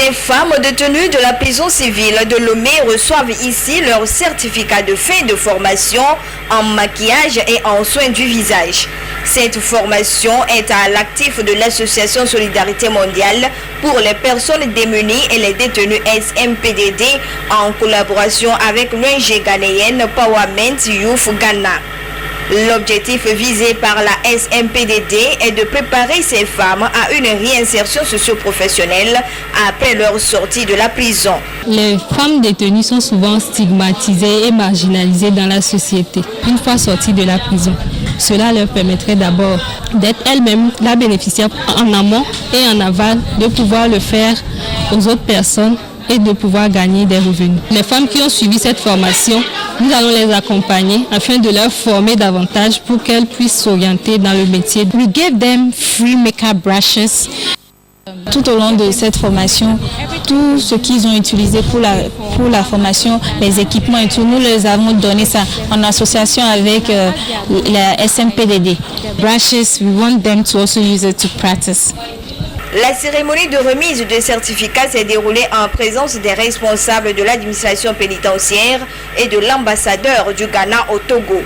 Les femmes détenues de la prison civile de Lomé reçoivent ici leur certificat de fin de formation en maquillage et en soins du visage. Cette formation est à l'actif de l'association Solidarité mondiale pour les personnes démunies et les détenus SMPDD en collaboration avec l'ONG ghanéenne Powerment Youth Ghana. L'objectif visé par la SMPDD est de préparer ces femmes à une réinsertion socio-professionnelle après leur sortie de la prison. Les femmes détenues sont souvent stigmatisées et marginalisées dans la société une fois sorties de la prison. Cela leur permettrait d'abord d'être elles-mêmes la bénéficiaire en amont et en aval, de pouvoir le faire aux autres personnes et de pouvoir gagner des revenus. Les femmes qui ont suivi cette formation, nous allons les accompagner afin de leur former davantage pour qu'elles puissent s'orienter dans le métier. We gave them free makeup brushes. Tout au long de cette formation, tout ce qu'ils ont utilisé pour la formation, les équipements et tout, nous leur avons donné ça en association avec la SMPDD. Brushes, we want them to also use it to practice. La cérémonie de remise de certificats s'est déroulée en présence des responsables de l'administration pénitentiaire et de l'ambassadeur du Ghana au Togo.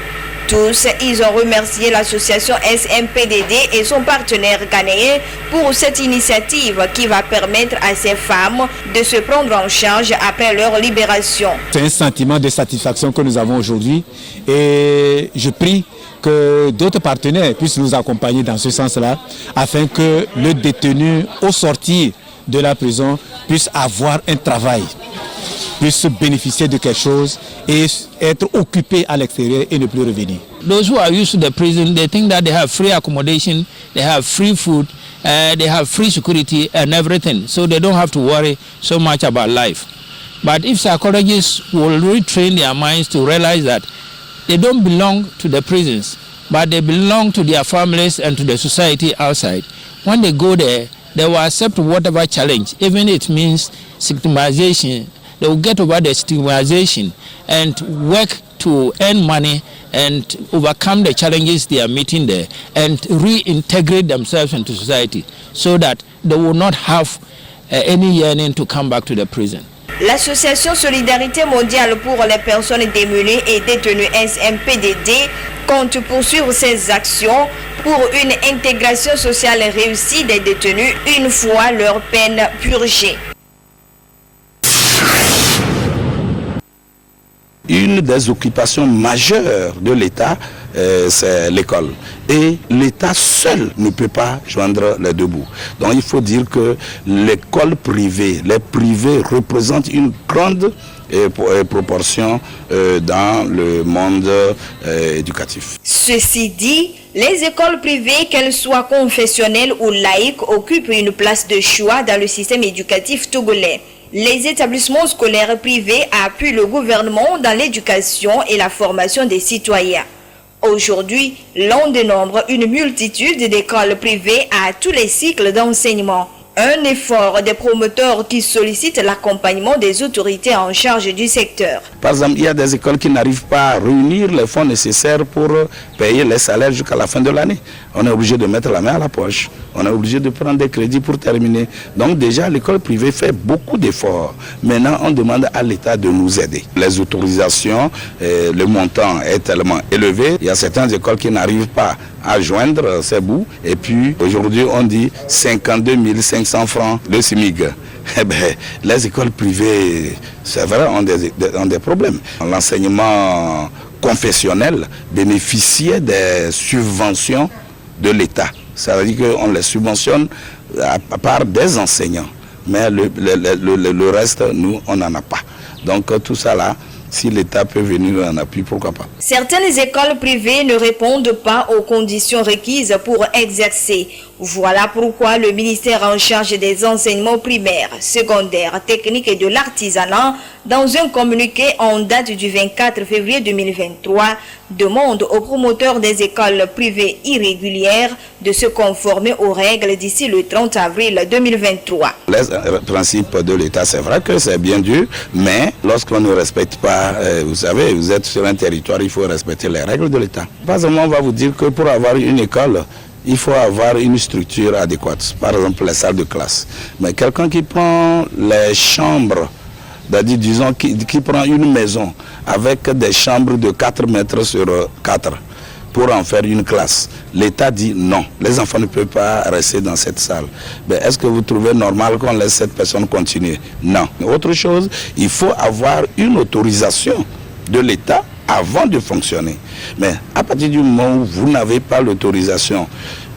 Tous, ils ont remercié l'association SMPDD et son partenaire ghanéen pour cette initiative qui va permettre à ces femmes de se prendre en charge après leur libération. C'est un sentiment de satisfaction que nous avons aujourd'hui et je prie que d'autres partenaires puissent nous accompagner dans ce sens-là afin que le détenu au sortir de la prison puisse avoir un travail, puisse bénéficier de quelque chose et être occupé à l'extérieur et ne plus revenir. Those who are used to the prison, they think that they have free accommodation, they have free food, they have free security and everything, so they don't have to worry so much about life. But if psychologists will retrain their minds to realize that they don't belong to the prisons, but they belong to their families and to the society outside. When they go there, they will accept whatever challenge, even if it means stigmatization. They will get over the stigmatization and work to earn money and overcome the challenges they are meeting there and reintegrate themselves into society so that they will not have any yearning to come back to the prison. L'association Solidarité mondiale pour les personnes démunies et détenues SMPDD compte poursuivre ses actions pour une intégration sociale réussie des détenus une fois leur peine purgée. Une des occupations majeures de l'État, c'est l'école. Et l'État seul ne peut pas joindre les deux bouts. Donc il faut dire que l'école privée, les privés représentent une grande proportion dans le monde éducatif. Ceci dit, les écoles privées, qu'elles soient confessionnelles ou laïques, occupent une place de choix dans le système éducatif togolais. Les établissements scolaires privés appuient le gouvernement dans l'éducation et la formation des citoyens. Aujourd'hui, l'on dénombre une multitude d'écoles privées à tous les cycles d'enseignement. Un effort des promoteurs qui sollicitent l'accompagnement des autorités en charge du secteur. Par exemple, il y a des écoles qui n'arrivent pas à réunir les fonds nécessaires pour payer les salaires jusqu'à la fin de l'année. On est obligé de mettre la main à la poche. On est obligé de prendre des crédits pour terminer. Donc déjà, l'école privée fait beaucoup d'efforts. Maintenant, on demande à l'État de nous aider. Les autorisations, le montant est tellement élevé. Il y a certaines écoles qui n'arrivent pas à joindre ces bouts. Et puis, aujourd'hui, on dit 52 500 francs le SMIG. Eh bien, les écoles privées, c'est vrai, ont des problèmes. L'enseignement confessionnel bénéficiait des subventions de l'État. Ça veut dire qu'on les subventionne à part des enseignants. Mais le reste, nous, on n'en a pas. Donc tout ça là, si l'État peut venir en appui, pourquoi pas. Certaines écoles privées ne répondent pas aux conditions requises pour exercer. Voilà pourquoi le ministère en charge des enseignements primaires, secondaires, techniques et de l'artisanat, dans un communiqué en date du 24 février 2023, demande aux promoteurs des écoles privées irrégulières de se conformer aux règles d'ici le 30 avril 2023. Les principes de l'État, c'est vrai que c'est bien dur, mais lorsqu'on ne respecte pas, vous savez, vous êtes sur un territoire, il faut respecter les règles de l'État. Pas seulement on va vous dire que pour avoir une école, il faut avoir une structure adéquate, par exemple les salles de classe. Mais quelqu'un qui prend les chambres, c'est-à-dire disons qui prend une maison avec des chambres de 4 mètres sur 4 pour en faire une classe, l'État dit non, les enfants ne peuvent pas rester dans cette salle. Est-ce que vous trouvez normal qu'on laisse cette personne continuer? Non. Autre chose, il faut avoir une autorisation de l'État avant de fonctionner. Mais à partir du moment où vous n'avez pas l'autorisation,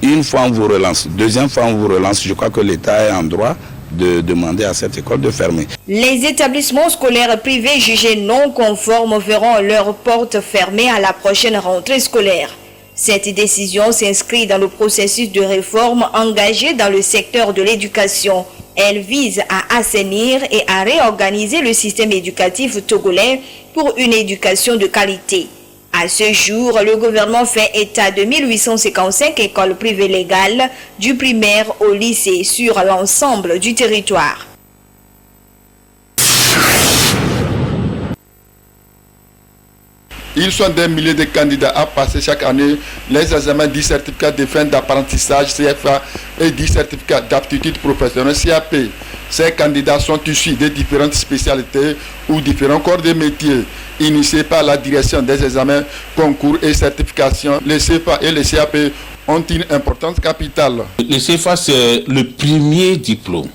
une fois on vous relance, deuxième fois on vous relance, je crois que l'État est en droit de demander à cette école de fermer. Les établissements scolaires privés jugés non conformes verront leurs portes fermées à la prochaine rentrée scolaire. Cette décision s'inscrit dans le processus de réforme engagé dans le secteur de l'éducation. Elle vise à assainir et à réorganiser le système éducatif togolais pour une éducation de qualité. À ce jour, le gouvernement fait état de 1855 écoles privées légales, du primaire au lycée, sur l'ensemble du territoire. Ils sont des milliers de candidats à passer chaque année les examens du certificat de fin d'apprentissage CFA et du certificat d'aptitude professionnelle CAP. Ces candidats sont issus de différentes spécialités ou différents corps de métiers initiés par la direction des examens, concours et certification. Les CFA et les CAP ont une importance capitale. Le CFA, c'est le premier diplôme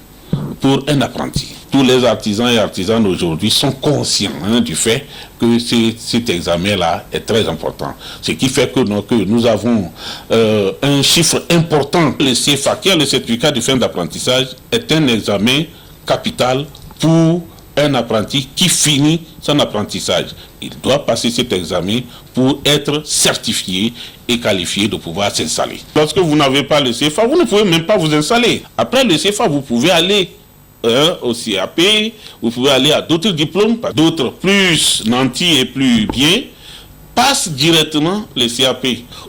pour un apprenti. Tous les artisans et artisanes aujourd'hui sont conscients du fait que cet examen-là est très important. Ce qui fait que nous avons un chiffre important. Le CFA, qui est le certificat de fin d'apprentissage, est un examen capital pour un apprenti qui finit son apprentissage. Il doit passer cet examen pour être certifié et qualifié de pouvoir s'installer. Lorsque vous n'avez pas le CFA, vous ne pouvez même pas vous installer. Après le CFA, vous pouvez aller au CAP, vous pouvez aller à d'autres diplômes, d'autres plus nantis et plus bien, passent directement le CAP.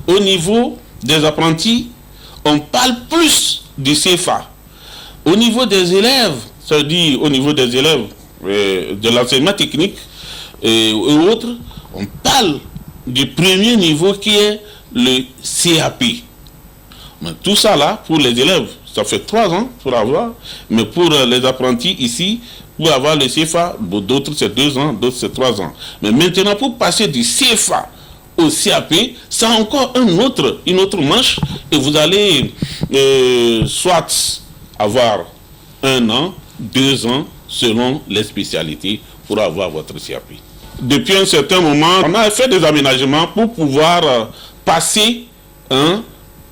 Au niveau des apprentis, on parle plus du CFA. Au niveau des élèves, c'est-à-dire au niveau des élèves de l'enseignement technique et autres, on parle du premier niveau qui est le CAP. Mais tout ça là, pour les élèves, ça fait 3 ans pour avoir, mais pour les apprentis ici, pour avoir le CFA, d'autres c'est 2 ans, d'autres c'est 3 ans. Mais maintenant, pour passer du CFA au CAP, c'est encore une autre manche, et vous allez soit avoir 1 an, 2 ans, selon les spécialités, pour avoir votre CAP. Depuis un certain moment, on a fait des aménagements pour pouvoir passer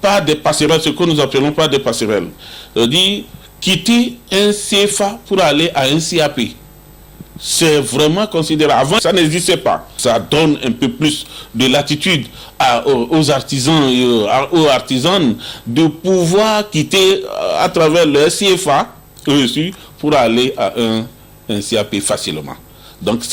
pas des passerelles, ce que nous appelons pas des passerelles. C'est-à-dire quitter un CFA pour aller à un CAP. C'est vraiment considérable. Avant, ça n'existait pas. Ça donne un peu plus de latitude aux artisans et aux artisanes de pouvoir quitter à travers le CFA reçu pour aller à un CAP facilement. Donc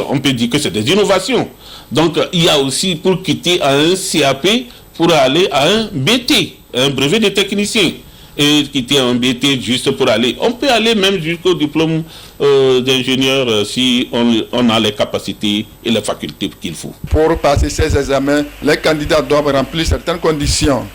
on peut dire que c'est des innovations. Donc il y a aussi pour quitter à un CAP pour aller à un BT, un brevet de technicien, et quitter un BT juste pour aller. On peut aller même jusqu'au diplôme d'ingénieur si on a les capacités et les facultés qu'il faut. Pour passer ces examens, les candidats doivent remplir certaines conditions.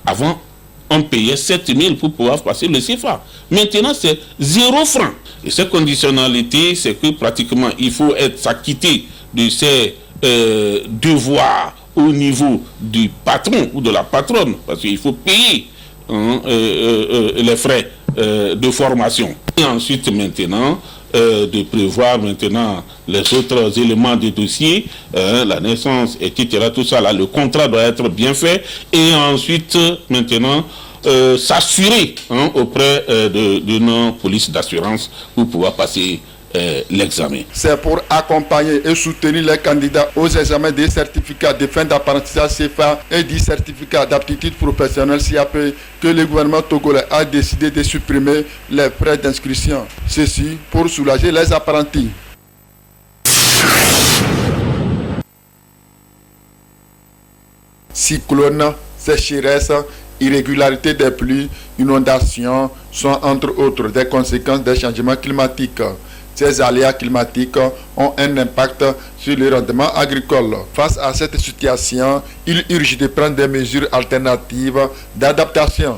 Avant, on payait 7 000 pour pouvoir passer le CFA. Maintenant, c'est 0 francs. Et cette conditionnalité, c'est que pratiquement, il faut être s'acquitter de ses devoirs au niveau du patron ou de la patronne, parce qu'il faut payer les frais de formation. Et ensuite, maintenant, de prévoir maintenant les autres éléments du dossier, la naissance, etc. Tout ça, là, le contrat doit être bien fait. Et ensuite, maintenant, s'assurer auprès de nos polices d'assurance pour pouvoir passer l'examen. C'est pour accompagner et soutenir les candidats aux examens des certificats de fin d'apprentissage CFA et du certificat d'aptitude professionnelle CAP que le gouvernement togolais a décidé de supprimer les frais d'inscription. Ceci pour soulager les apprentis. Cyclone, sécheresse, irrégularité des pluies, inondations sont entre autres des conséquences des changements climatiques. Ces aléas climatiques ont un impact sur le rendement agricole. Face à cette situation, il urge de prendre des mesures alternatives d'adaptation.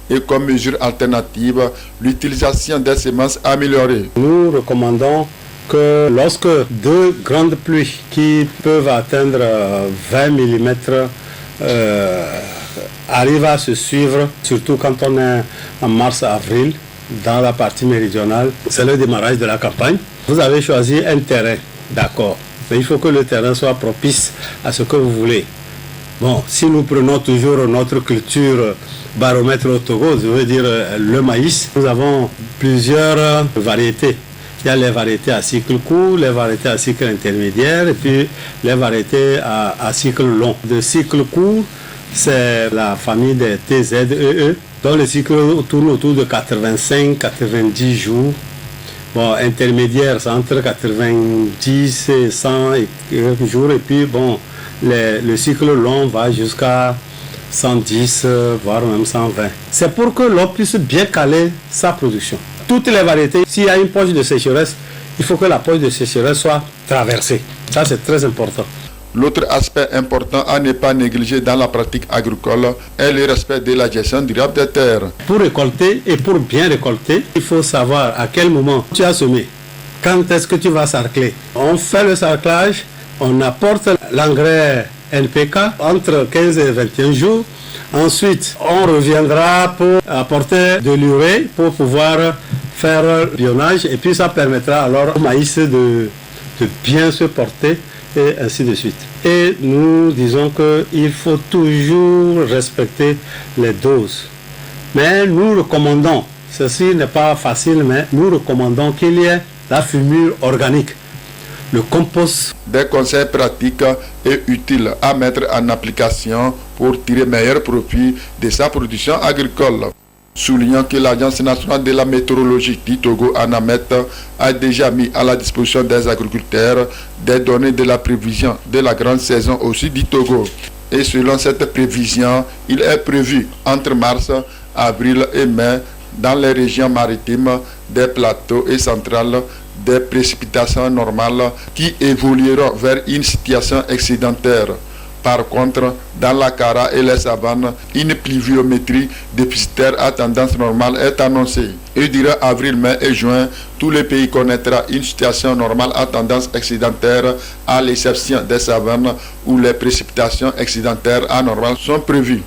Et comme mesure alternative, l'utilisation des semences améliorées. Nous recommandons que lorsque deux grandes pluies qui peuvent atteindre 20 mm arrivent à se suivre, surtout quand on est en mars-avril, dans la partie méridionale, c'est le démarrage de la campagne. Vous avez choisi un terrain, d'accord, mais il faut que le terrain soit propice à ce que vous voulez. Bon, si nous prenons toujours notre culture baromètre au Togo, je veux dire le maïs, nous avons plusieurs variétés. Il y a les variétés à cycle court, les variétés à cycle intermédiaire et puis les variétés à cycle long. De cycle court, c'est la famille des TZEE, dont le cycle tourne autour de 85-90 jours. Bon, intermédiaire, c'est entre 90 et 100 jours. Et puis, bon, le cycle long va jusqu'à 110, voire même 120. C'est pour que l'on puisse bien caler sa production. Toutes les variétés, s'il y a une poche de sécheresse, il faut que la poche de sécheresse soit traversée. Ça, c'est très important. L'autre aspect important à ne pas négliger dans la pratique agricole est le respect de la gestion durable des terres. Pour récolter et pour bien récolter, il faut savoir à quel moment tu as semé, quand est-ce que tu vas sarcler. On fait le sarclage, on apporte l'engrais NPK entre 15 et 21 jours. Ensuite, on reviendra pour apporter de l'urée pour pouvoir faire le bionnage et puis ça permettra alors au maïs de bien se porter et ainsi de suite. Et nous disons qu'il faut toujours respecter les doses. Mais nous recommandons, ceci n'est pas facile, mais nous recommandons qu'il y ait la fumure organique, le compost. Des conseils pratiques et utiles à mettre en application pour tirer meilleur profit de sa production agricole. Soulignant que l'Agence nationale de la météorologie du Togo, ANAMET, a déjà mis à la disposition des agriculteurs des données de la prévision de la grande saison au sud du Togo. Et selon cette prévision, il est prévu entre mars, avril et mai, dans les régions maritimes, des plateaux et centrales, des précipitations normales qui évolueront vers une situation excédentaire. Par contre, dans la Kara et les savanes, une pluviométrie déficitaire à tendance normale est annoncée. Et durant avril, mai et juin, tout le pays connaîtra une situation normale à tendance excédentaire, à l'exception des savanes où les précipitations excédentaires anormales sont prévues.